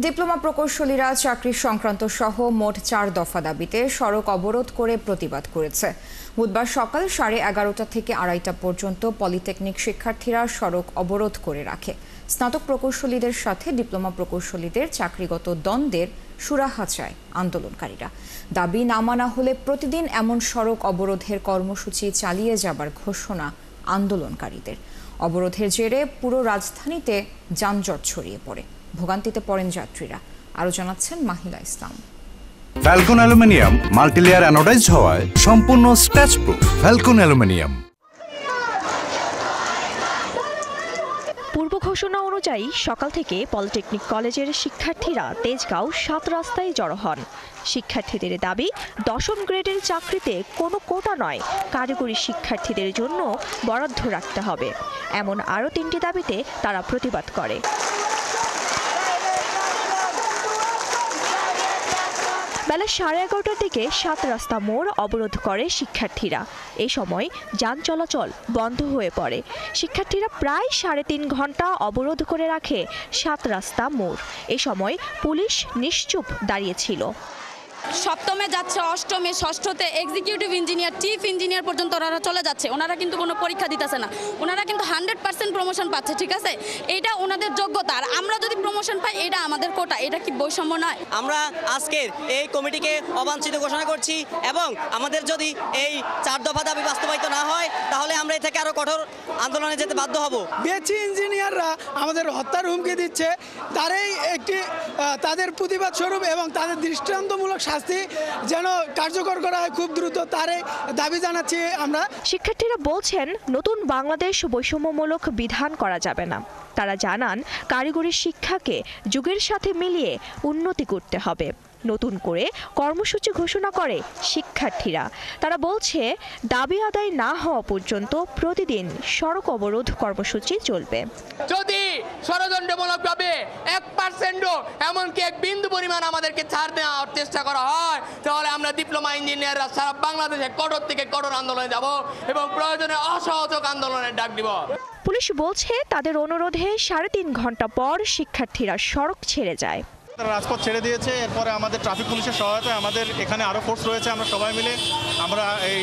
Diploma প্রকৌশলীরা চাকরি সংক্রান্ত সহ মোট 4 দফা দাবিতে সড়ক অবরোধ করে প্রতিবাদ করেছে। বুধবার সকাল 11:30 থেকে 2:30 পর্যন্ত পলিটেকনিক শিক্ষার্থীরা সড়ক অবরোধ করে রাখে। স্নাতক প্রকৌশলীদের সাথে ডিপ্লোমা প্রকৌশলীদের চাকরিগত দ্বন্দ্বের সুরাহা চায় আন্দোলনকারীরা। দাবি না মানা হলে প্রতিদিন এমন সড়ক অবরোধের কর্মসূচি চালিয়ে যাবার ঘোষণা আন্দোলনকারীদের। অবরোধের জেরে পুরো রাজধানীতে যানজট ছড়িয়ে পড়ে, ভোগান্তিতে পড়েন যাত্রীরা। আরো জানাচ্ছেন মাহিলা ইসলাম। ফ্যালকন অ্যালুমিনিয়াম মাল্টিলেয়ার অ্যানোডাইজড হওয়ায় সম্পূর্ণ স্ক্র্যাচ প্রুফ। Falcon aluminium. পূর্ব ঘোষণা অনুযায়ী সকাল থেকে পলিটেকনিক কলেজের শিক্ষার্থীরা তেজগাঁও 7 রাস্তায় জড়ো হন। শিক্ষার্থীদের দাবি, 10ম গ্রেডের চাকরিতে কোনো কোটা নয়, কারিগরি শিক্ষার্থীদের জন্য বরাদ্দ রাখতে হবে। এমন আরও 3টি দাবিতে তারা প্রতিবাদ করে। বেলা 11:30টার দিকে 7 রাস্তা মোড় অবরোধ করে শিক্ষার্থীরা। এই সময় যান চলাচল বন্ধ হয়ে পড়ে। শিক্ষার্থীরা প্রায় 3.5 ঘন্টা অবরোধ করে রাখে 7 রাস্তা মোড়। এই সময় পুলিশ নিশ্চুপ দাঁড়িয়েছিল। সপ্তমে যাচ্ছে, অষ্টমে, ষষ্ঠতে এক্সিকিউটিভ ইঞ্জিনিয়ার, চিফ ইঞ্জিনিয়ার পর্যন্ত ওনারা চলে যাচ্ছে। ওনারা কিন্তু কোনো পরীক্ষা দিতেছে না, ওনারা কিন্তু 100% প্রমোশন পাচ্ছে। ঠিক আছে, এটা ওনাদের যোগ্যতা। আর আমরা যদি প্রমোশন পাই, এটা আমাদের কোটা। এটা কি বৈষম্য নয়? আমরা আজকের এই কমিটিকে অবাঞ্ছিত ঘোষণা করছি এবং আমাদের যদি এই 4 দফা দাবি বাস্তবায়িত না হয়, তাহলে আমরা এ থেকে আরো কঠোর আন্দোলনে যেতে বাধ্য হব। বিএসসি ইঞ্জিনিয়াররা আমাদের হত্যার হুমকি দিচ্ছে, তাদের প্রতিবাদ স্বরূপ এবং তাদের দৃষ্টান্তমূলক শাস্তি যেন কার্যকর করা হয় খুব দ্রুত, তারই দাবি জানাচ্ছি আমরা। শিক্ষার্থীরা বলছেন, নতুন বাংলাদেশ বৈষম্যমূলক বিধান করা যাবে না। তারা জানান, কারিগরি শিক্ষাকে যুগের সাথে মিলিয়ে উন্নতি করতে হবে। নতুন করে কর্মসূচি ঘোষণা করে শিক্ষার্থীরা। তারা বলছে, দাবি আদায় না হওয়া পর্যন্ত প্রতিদিন সড়ক অবরোধ কর্মসূচি চলবে। যদি ষড়যন্ত্রমূলকভাবে 1%ও এমনকি 1 বিন্দু পরিমাণ আমাদেরকে ছাড় দেওয়ার চেষ্টা করা হয়, তাহলে আমরা ডিপ্লোমা ইঞ্জিনিয়াররা সারা বাংলাদেশে কঠোর থেকে কঠোর আন্দোলনে যাব এবং প্রয়োজনে অসহযোগ আন্দোলনের ডাক দিব। পুলিশ বলছে, তাদের অনুরোধে 3.5 ঘন্টা পর শিক্ষার্থীরা সড়ক ছেড়ে যায়। রাজপথ ছেড়ে দিয়েছে। এরপরে আমাদের ট্রাফিক পুলিশের সহায়তায় আমাদের এখানে আরও ফোর্স রয়েছে। আমরা সবাই মিলে আমরা এই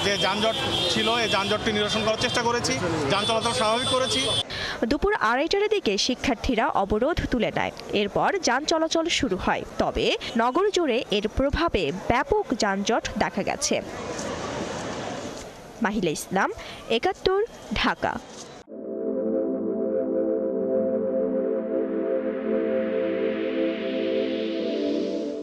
যে যানজট ছিল, এই যানজটটি নিরসন করার চেষ্টা করেছি, যান চলাচল স্বাভাবিক করেছি। দুপুর 2:30টার দিকে শিক্ষার্থীরা অবরোধ তুলে নেয়। এরপর যান চলাচল শুরু হয়। তবে নগর জুড়ে এর প্রভাবে ব্যাপক যানজট দেখা গেছে। মাহিলা ইসলাম, 71, ঢাকা।